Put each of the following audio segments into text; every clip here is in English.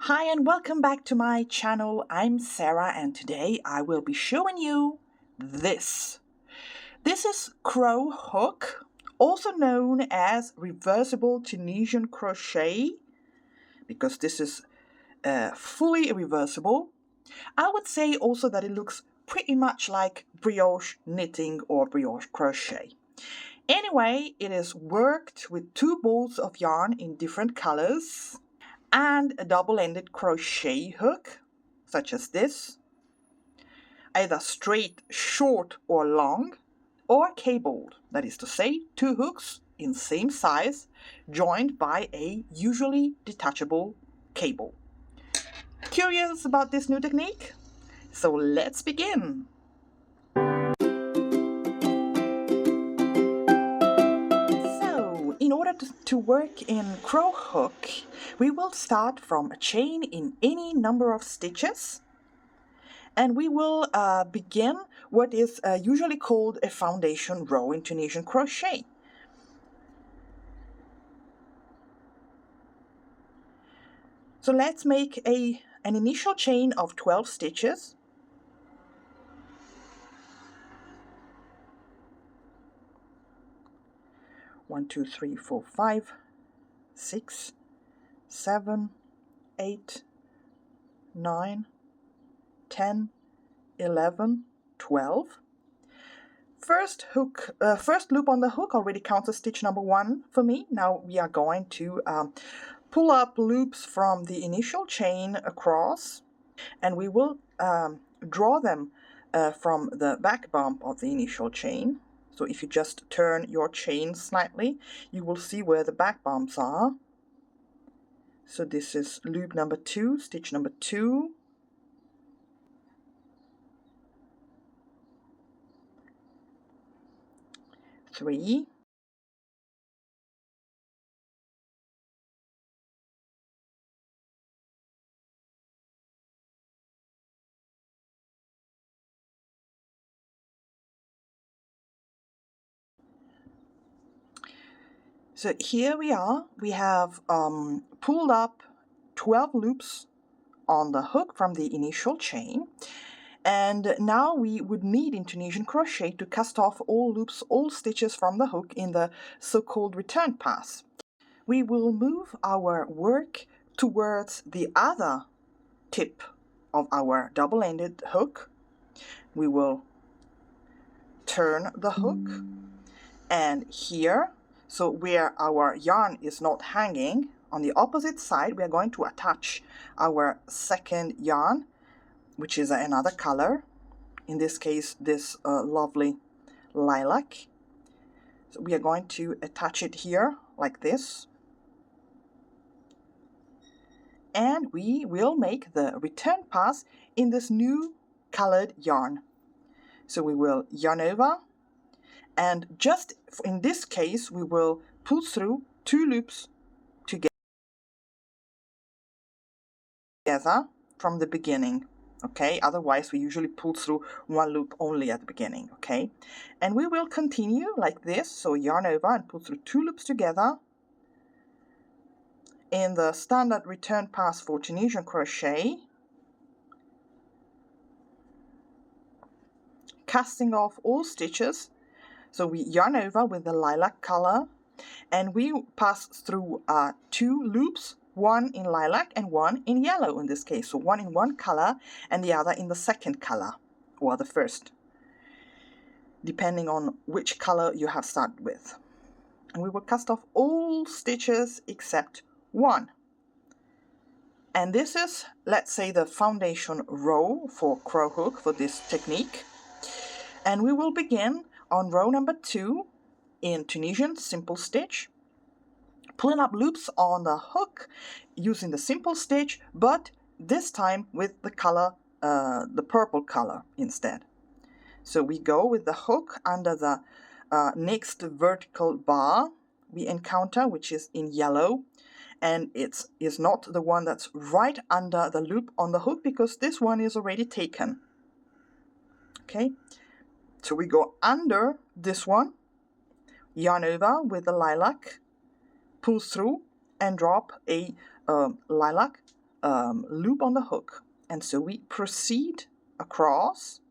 Hi and welcome back to my channel. I'm Sarah and today I will be showing you this. This is CRO HOOK, also known as Reversible Tunisian Crochet, because this is fully reversible. I would say also that it looks pretty much like brioche knitting or brioche crochet. Anyway, it is worked with 2 balls of yarn in different colors and a double-ended crochet hook, such as this, either straight, short, or long, or cabled, that is to say, 2 hooks in same size, joined by a usually detachable cable. Curious about this new technique? So let's begin! In order to work in CRO HOOK, we will start from a chain in any number of stitches, and we will begin what is usually called a foundation row in Tunisian crochet. So let's make an initial chain of 12 stitches. One, two, three, four, 5, 6, 7, 8, 9, 10, 11, 12. First loop on the hook already counts as stitch number 1 for me. Now we are going to pull up loops from the initial chain across, and we will draw them from the back bump of the initial chain. So if you just turn your chain slightly, you will see where the back bumps are. So this is loop number 2, stitch number 2. Three. So here we are. We have pulled up 12 loops on the hook from the initial chain. And now we would need in Tunisian crochet to cast off all loops, all stitches from the hook in the so-called return pass. We will move our work towards the other tip of our double-ended hook. We will turn the hook, and here, so where our yarn is not hanging, on the opposite side we are going to attach our second yarn, which is another color, in this case this lovely lilac. So we are going to attach it here like this, and we will make the return pass in this new colored yarn. So we will yarn over, and just in this case we will pull through 2 loops together from the beginning. Okay, otherwise we usually pull through 1 loop only at the beginning. Okay, and we will continue like this. So yarn over and pull through 2 loops together in the standard return pass for Tunisian crochet, casting off all stitches. So we yarn over with the lilac color, and we pass through 2 loops, one in lilac and one in yellow in this case. So one in one color and the other in the second color, or the first, depending on which color you have started with. And we will cast off all stitches except 1. And this is, let's say, the foundation row for CRO HOOK for this technique. And we will begin on row number 2 in Tunisian Simple stitch, pulling up loops on the hook using the simple stitch, but this time with the color, the purple color instead. So we go with the hook under the next vertical bar we encounter, which is in yellow, and it is not the one that's right under the loop on the hook because this one is already taken. Okay, so we go under this one, yarn over with the lilac, pull through and drop a lilac loop on the hook. And so we proceed across,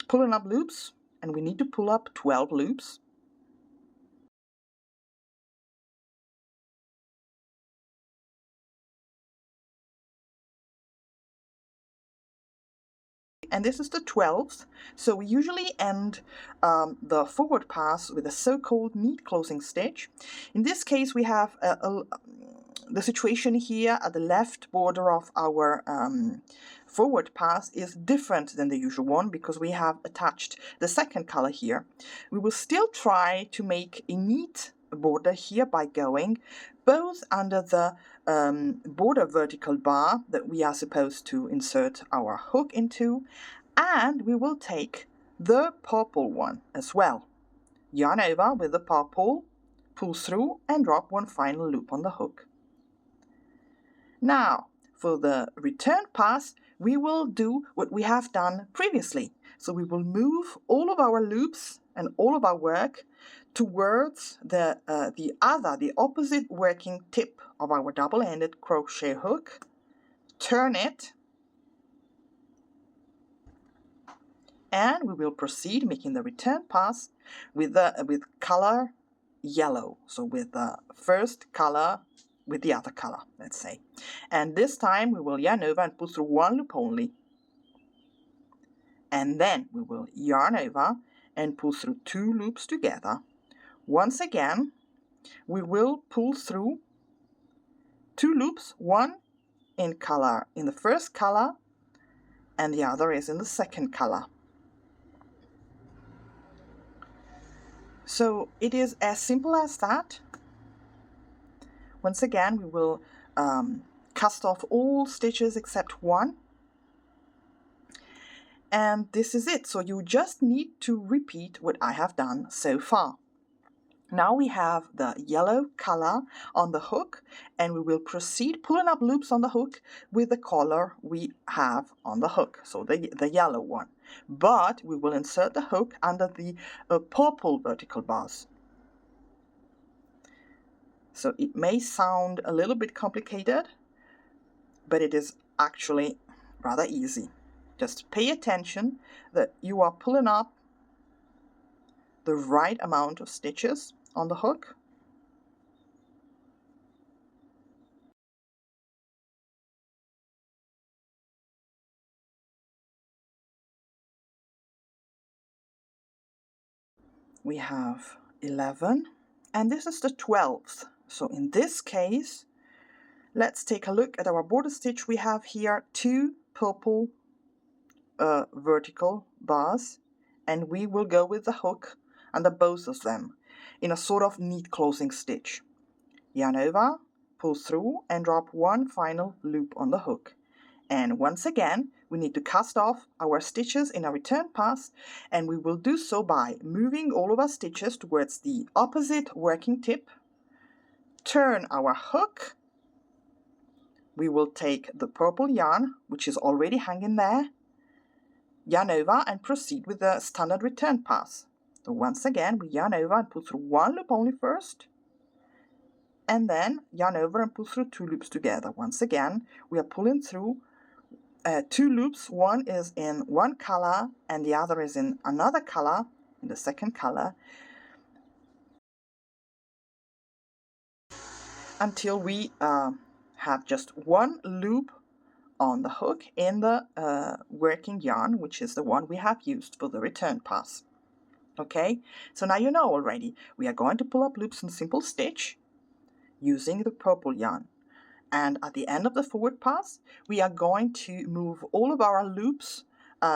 pulling up loops, and we need to pull up 12 loops. And this is the 12th, so we usually end the forward pass with a so-called neat closing stitch. In this case, we have the situation here at the left border of our forward pass is different than the usual one because we have attached the second color here. We will still try to make a neat border here by going both under the border vertical bar that we are supposed to insert our hook into, and we will take the purple one as well. Yarn over with the purple, pull through and drop one final loop on the hook. Now for the return pass, we will do what we have done previously. So we will move all of our loops and all of our work towards the opposite working tip of our double-ended crochet hook, turn it, and we will proceed making the return pass with color yellow. So with the first color with the other color, let's say. And this time we will yarn over and pull through one loop only. And then we will yarn over and pull through 2 loops together. Once again, we will pull through 2 loops, one in the first color, and the other is in the second color. So it is as simple as that. Once again, we will cast off all stitches except one. And this is it. So you just need to repeat what I have done so far. Now we have the yellow color on the hook, and we will proceed pulling up loops on the hook with the color we have on the hook, so the yellow one. But we will insert the hook under the purple vertical bars. So it may sound a little bit complicated, but it is actually rather easy. Just pay attention that you are pulling up the right amount of stitches on the hook. We have 11, and this is the 12th. So in this case, let's take a look at our border stitch. We have here 2 purple vertical bars, and we will go with the hook under both of them in a sort of neat closing stitch. Yarn over, pull through and drop one final loop on the hook. And once again, we need to cast off our stitches in a return pass, and we will do so by moving all of our stitches towards the opposite working tip, turn our hook, we will take the purple yarn, which is already hanging there, yarn over and proceed with the standard return pass. So once again, we yarn over and pull through one loop only first, and then yarn over and pull through 2 loops together. Once again, we are pulling through 2 loops. One is in one color and the other is in another color, in the second color, until we have just one loop on the hook in the working yarn, which is the one we have used for the return pass. Okay, so now you know already. We are going to pull up loops in simple stitch using the purple yarn. And at the end of the forward pass, we are going to move all of our loops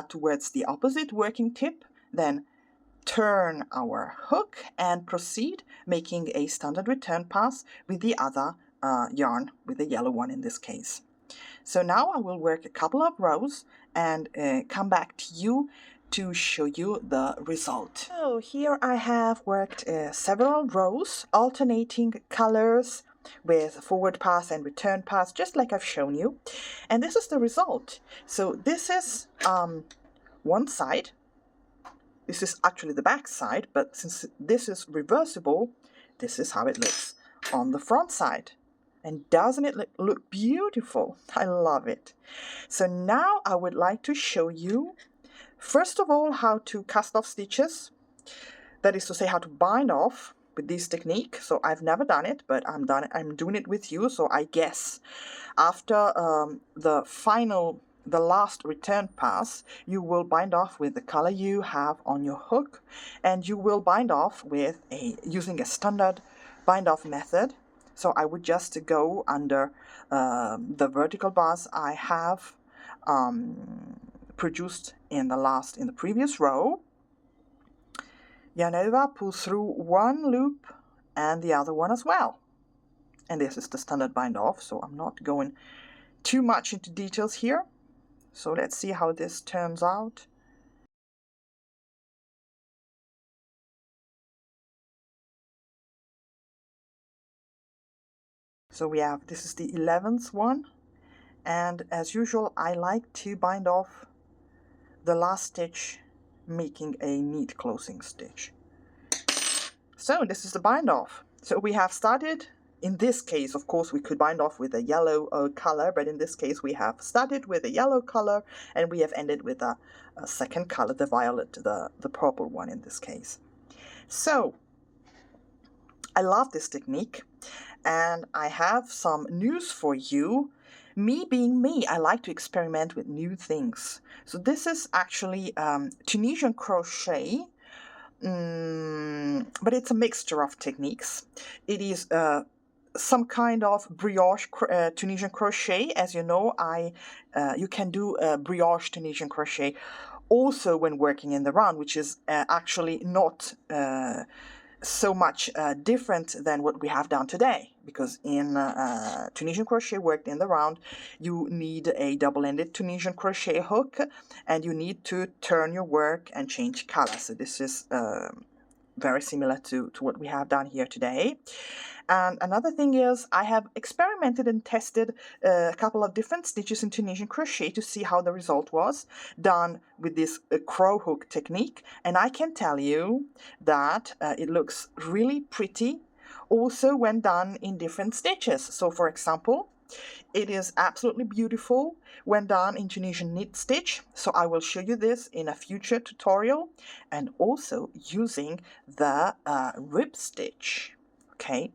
towards the opposite working tip, then turn our hook and proceed making a standard return pass with the other yarn, with the yellow one in this case. So now I will work a couple of rows and come back to you to show you the result. So here I have worked several rows, alternating colors with forward pass and return pass, just like I've shown you. And this is the result. So this is one side. This is actually the back side, but since this is reversible, this is how it looks on the front side. And doesn't it look beautiful? I love it. So now I would like to show you, first of all, how to cast off stitches. That is to say, how to bind off with this technique. So I've never done it, but I'm doing it with you. So I guess after the last return pass, you will bind off with the color you have on your hook, and you will bind off with using a standard bind off method. So I would just go under the vertical bars I have produced in the previous row, yarn over, pull through one loop and the other one as well. And this is the standard bind off, so I'm not going too much into details here. So let's see how this turns out. So we have, this is the 11th one, and as usual I like to bind off the last stitch, making a neat closing stitch. So this is the bind off. So we have started, in this case, of course, we could bind off with a yellow color, but in this case we have started with a yellow color and we have ended with a second color, the violet, the purple one in this case. So I love this technique, and I have some news for you. Me being me, I like to experiment with new things. So this is actually Tunisian crochet, but it's a mixture of techniques. It is some kind of brioche Tunisian crochet. As you know, you can do brioche Tunisian crochet also when working in the round, which is actually not so much different than what we have done today, because in Tunisian crochet worked in the round, you need a double-ended Tunisian crochet hook, and you need to turn your work and change color. So this is very similar to what we have done here today. And another thing is, I have experimented and tested a couple of different stitches in Tunisian crochet to see how the result was done with this crow hook technique, and I can tell you that it looks really pretty also when done in different stitches. So for example, it is absolutely beautiful when done in Tunisian knit stitch, so I will show you this in a future tutorial, and also using the rib stitch. Okay,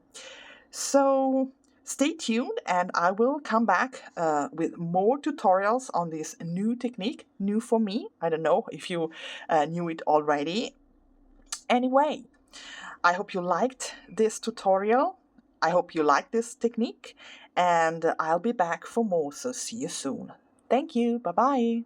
so stay tuned and I will come back with more tutorials on this new technique, new for me. I don't know if you knew it already. Anyway, I hope you liked this tutorial. I hope you like this technique, and I'll be back for more, so see you soon. Thank you. Bye-bye.